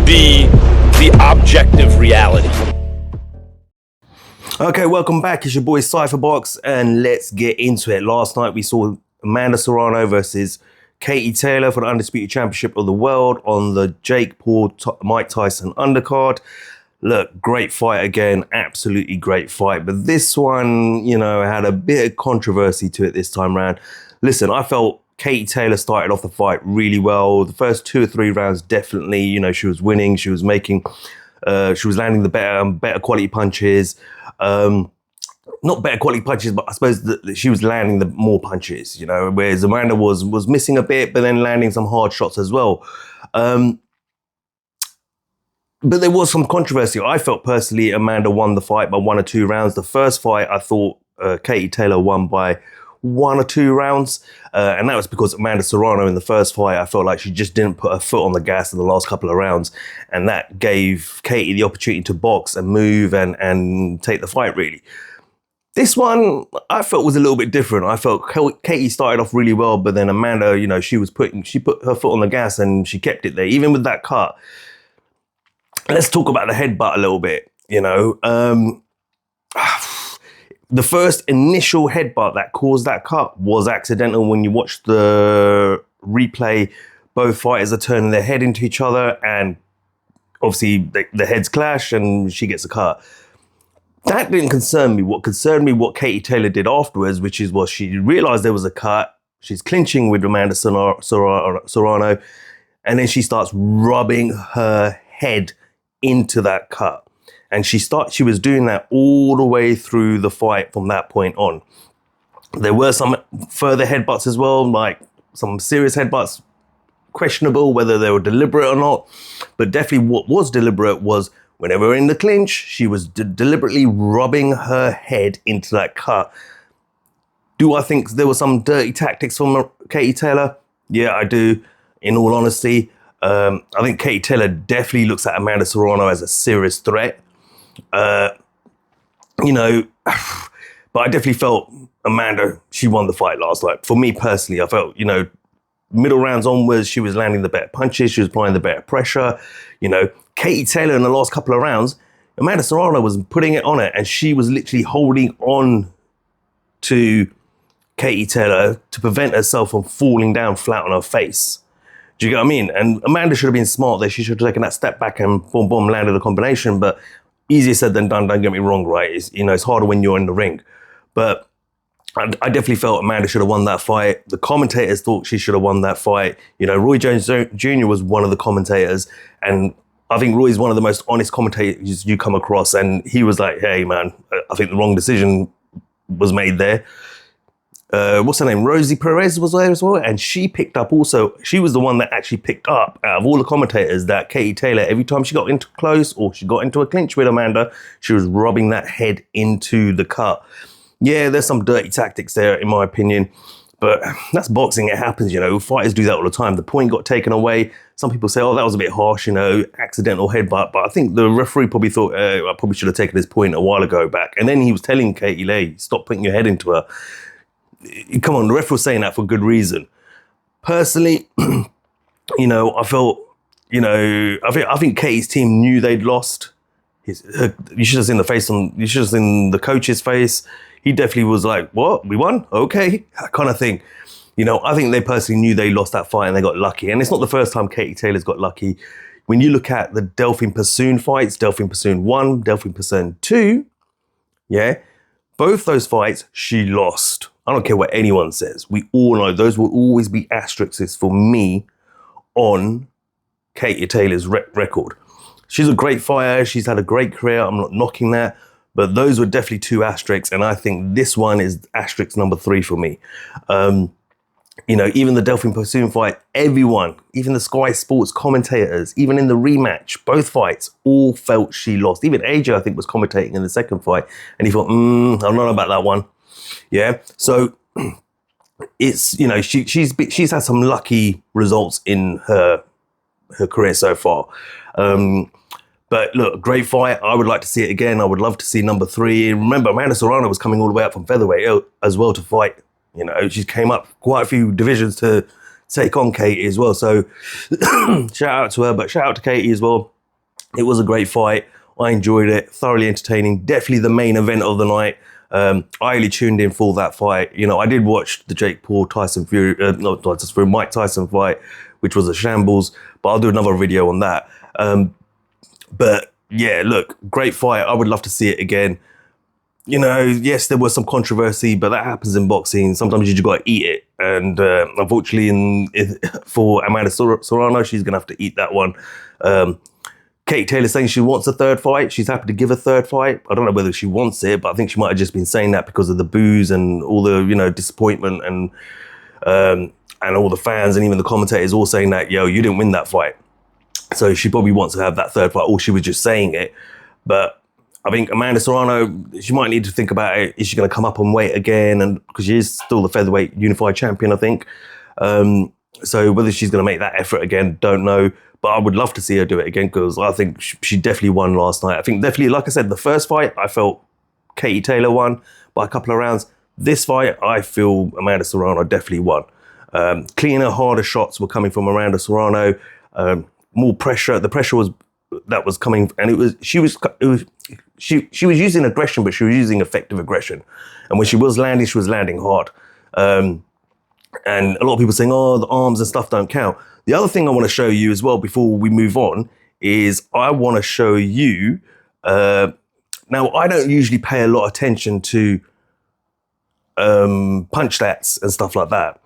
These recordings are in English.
be the objective reality. Okay, welcome back. It's your boy Cypherbox, and let's get into it. Last night we saw Amanda Serrano versus Katie Taylor for the Undisputed Championship of the World on the Jake Paul Mike Tyson undercard. Look, great fight again, absolutely great fight. But this one, had a bit of controversy to it this time around. Listen, I felt Katie Taylor started off the fight really well. The first 2 or 3 rounds, definitely, she was winning. She was landing the better quality punches. Not better quality punches, but I suppose that she was landing the more punches, whereas Amanda was missing a bit, but then landing some hard shots as well. But there was some controversy. I felt personally Amanda won the fight by 1 or 2 rounds. The first fight, I thought Katie Taylor won by 1 or 2 rounds. And that was because Amanda Serrano in the first fight, I felt like she just didn't put her foot on the gas in the last couple of rounds. And that gave Katie the opportunity to box and move and take the fight, really. This one, I felt was a little bit different. I felt Katie started off really well, but then Amanda, she put her foot on the gas and she kept it there, even with that cut. Let's talk about the headbutt a little bit, The first initial headbutt that caused that cut was accidental. When you watch the replay, both fighters are turning their head into each other and obviously the heads clash and she gets a cut. That didn't concern me. What concerned me, what Katie Taylor did afterwards, which is what she realized there was a cut. She's clinching with Amanda Serrano, and then she starts rubbing her head into that cut. And she was doing that all the way through the fight from that point on. There were some further headbutts as well, like some serious headbutts, questionable whether they were deliberate or not. But definitely what was deliberate was whenever in the clinch, she was deliberately rubbing her head into that cut. Do I think there were some dirty tactics from Katie Taylor? Yeah, I do, in all honesty. I think Katie Taylor definitely looks at Amanda Serrano as a serious threat. But I definitely felt Amanda, she won the fight last night. For me personally, I felt, middle rounds onwards, she was landing the better punches, she was applying the better pressure. Katie Taylor in the last couple of rounds, Amanda Serrano was putting it on her and she was literally holding on to Katie Taylor to prevent herself from falling down flat on her face. Do you get what I mean? And Amanda should have been smart there. She should have taken that step back and boom, boom, landed a combination. But easier said than done, don't get me wrong, right? It's harder when you're in the ring. But I definitely felt Amanda should have won that fight. The commentators thought she should have won that fight. Roy Jones Jr. was one of the commentators. And I think Roy's one of the most honest commentators you come across. And he was like, hey, man, I think the wrong decision was made there. What's her name? Rosie Perez was there as well. And she picked up also, she was the one that actually picked up out of all the commentators that Katie Taylor, every time she got into close or she got into a clinch with Amanda, she was rubbing that head into the cut. Yeah, there's some dirty tactics there, in my opinion. But that's boxing. It happens, Fighters do that all the time. The point got taken away. Some people say, oh, that was a bit harsh, accidental headbutt. But I think the referee probably thought, I probably should have taken this point a while ago back. And then he was telling Katie, hey, stop putting your head into her. Come on, the ref was saying that for good reason. Personally, I felt, I think Katie's team knew they'd lost. You should have seen you should have seen the coach's face. He definitely was like, what? We won? Okay. That kind of thing. I think they personally knew they lost that fight and they got lucky. And it's not the first time Katie Taylor's got lucky. When you look at the Delphine Persoon fights, Delphine Persoon 1, Delphine Persoon 2, yeah, both those fights, she lost. I don't care what anyone says. We all know those will always be asterisks for me on Katie Taylor's record. She's a great fighter. She's had a great career. I'm not knocking that. But those were definitely 2 asterisks. And I think this one is asterisk number 3 for me. Even the Delphine Persoon fight, everyone, even the Sky Sports commentators, even in the rematch, both fights, all felt she lost. Even AJ, I think, was commentating in the second fight. And he thought, I don't know about that one. Yeah. So it's, she's had some lucky results in her career so far. But look, great fight. I would like to see it again. I would love to see number 3. Remember, Amanda Serrano was coming all the way up from featherweight as well to fight. She came up quite a few divisions to take on Katie as well. So shout out to her, but shout out to Katie as well. It was a great fight. I enjoyed it, thoroughly entertaining. Definitely the main event of the night. I really tuned in for that fight. You know, I did watch the Jake Paul Tyson Fury, not Tyson Fury, Mike Tyson fight, which was a shambles. But I'll do another video on that. But yeah, look, great fight. I would love to see it again. You know, yes, there was some controversy, but that happens in boxing. Sometimes you just got to eat it. And unfortunately, for Amanda Serrano, she's going to have to eat that one. Katie Taylor saying she wants a third fight. She's happy to give a third fight. I don't know whether she wants it, but I think she might have just been saying that because of the boos and all the, you know, disappointment and all the fans and even the commentators all saying that, yo, you didn't win that fight. So she probably wants to have that third fight, or she was just saying it. But I think Amanda Serrano, she might need to think about it. Is she going to come up and weight again? And because she is still the featherweight unified champion, I think. So whether she's going to make that effort again, don't know. But I would love to see her do it again because I think she definitely won last night. I think definitely, like I said, the first fight, I felt Katie Taylor won by a couple of rounds. This fight, I feel Amanda Serrano definitely won. Cleaner, harder shots were coming from Amanda Serrano. More pressure. The pressure was coming, and she was using aggression, but she was using effective aggression. And when she was landing hard. And a lot of people saying, oh, the arms and stuff don't count. The other thing I want to show you as well before we move on is I want to show you, now I don't usually pay a lot of attention to punch stats and stuff like that.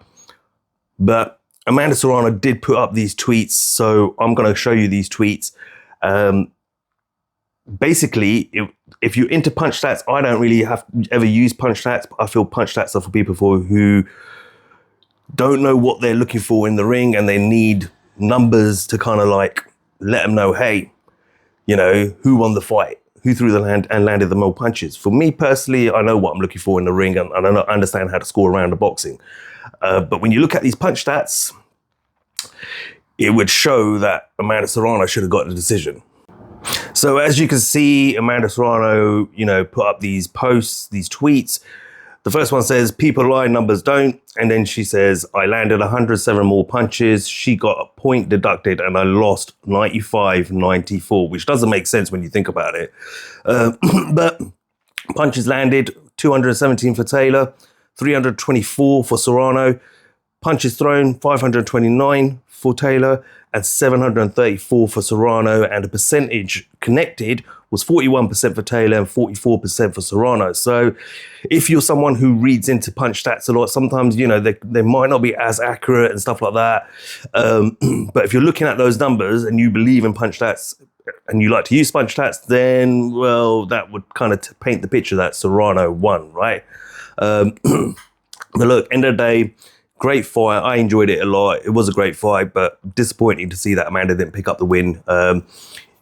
But Amanda Serrano did put up these tweets, so I'm going to show you these tweets. Basically, if you're into punch stats, I don't really ever use punch stats, but I feel punch stats are for people who don't know what they're looking for in the ring and they need numbers to kind of like let them know, hey, you know, who won the fight, who threw the land and landed the more punches. For me personally, I know what I'm looking for in the ring and I understand how to score around the boxing. But when you look at these punch stats, it would show that Amanda Serrano should have got the decision. So as you can see, Amanda Serrano, you know, put up these posts, these tweets. The first one says, people lie, numbers don't. And then she says, I landed 107 more punches. She got a point deducted and I lost 95-94, which doesn't make sense when you think about it. But punches landed, 217 for Taylor, 324 for Serrano. Punches thrown, 529 for Taylor and 734 for Serrano. And the percentage connected was 41% for Taylor and 44% for Serrano. So if you're someone who reads into punch stats a lot, sometimes, you know, they might not be as accurate and stuff like that. But if you're looking at those numbers and you believe in punch stats and you like to use punch stats, then, well, that would kind of paint the picture that Serrano won, right? But look, end of the day, great fight. I enjoyed it a lot. It was a great fight, but disappointing to see that Amanda didn't pick up the win.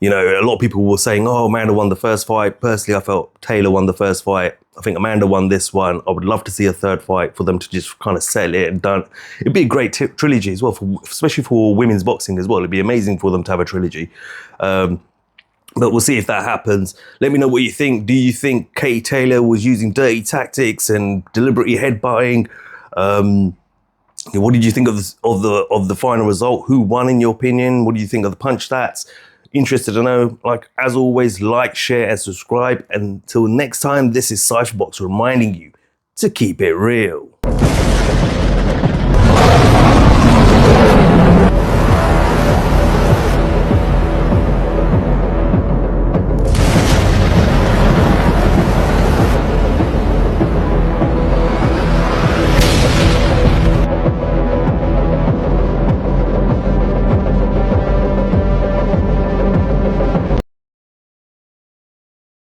You know, a lot of people were saying, oh, Amanda won the first fight. Personally, I felt Taylor won the first fight. I think Amanda won this one. I would love to see a third fight for them to just kind of settle it and done. It'd be a great trilogy as well, especially for women's boxing as well. It'd be amazing for them to have a trilogy. But we'll see if that happens. Let me know what you think. Do you think Katie Taylor was using dirty tactics and deliberately headbutting? What did you think of the final result? Who won in your opinion? What do you think of the punch stats? Interested to know. Like, as always, like, share and subscribe. Until next time, this is Cypherbox reminding you to keep it real.